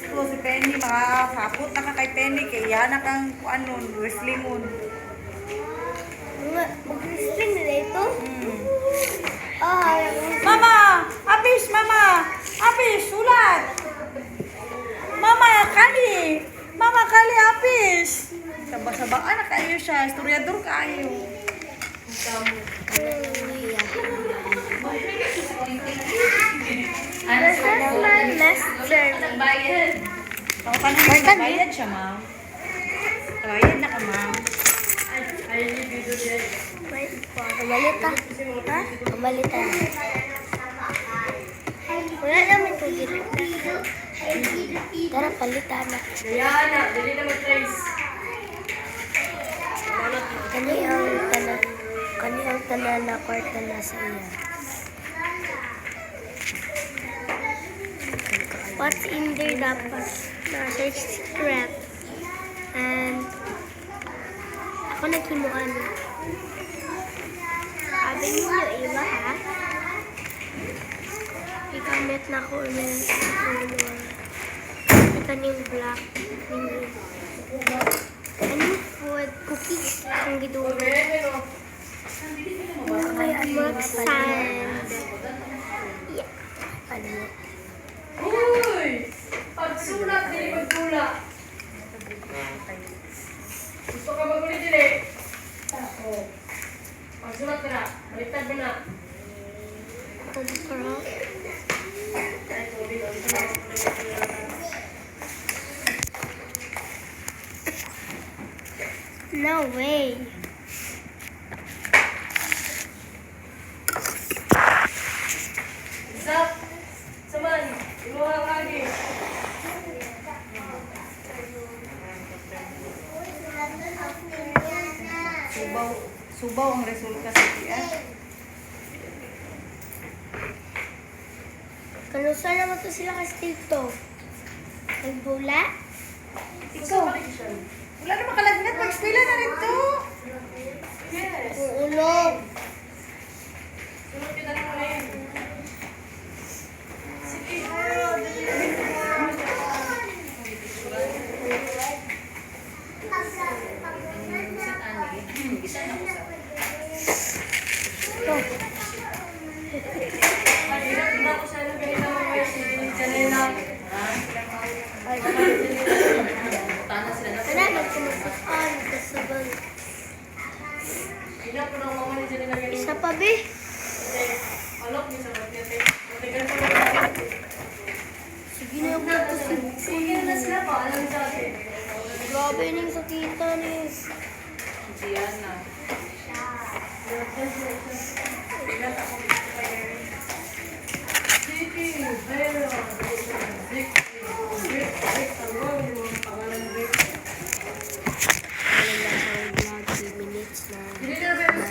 ko si Penny, makakapot na ka kay Penny, kaya yan na kang ano, wrestlingon. Mag-wrestling nila ito? Hmm. Ah, Mama! Apis, mama! Apis, sulat! Mama, kali! Mama, kali, apis! Saba-sabaan na kayo siya. Historiador kayo. this is my master. Ako ka naman, nagbayad siya, ma'am. Bayad na ka, ma'am. Kamalita. Ha? Kamalita na. Wala naman ito dito. Tara, palitan na. Diana, dali na mag-trace. Kani ang tanan na kwarta na sa iya. What's in there dapat? Nasa secret. And ako naghimuan. Sabi niyo, iba ha? Ikamit na ko ulit. Ito yung black. Anong food? Cookies. Ang giduro. Kaya black sand. Yeah. Ano? Uy! Pagsulat, dili magtula. Gusto ka magulit dili? Oo. Pagsulat ka na. Baliktad mo na. Pagkara. No way. Isa. Saman. Iluha ka lagi. Subaw ang resulta sa TS. Kanusa naman to sila kasi dito. Nagbula? Ikaw. Collection. Wala naman kalagnat. Mag-eskwela na rin to. Yes. Uulog. Sunod kita na muna yun. Sige. Ay, hindi ako sana ganito mga Janela. Wala nagpumusaan. Kasabang. Hindi ako nang mama ni Janela ganito. Isa pa, be. Kasi, alok niya sa magkete. Matigal ko na. Sige na yung vlog ko. Sige na sila pa. Alam sa atin. Grabe yung sakitan eh. Diyan na. Ilan ako.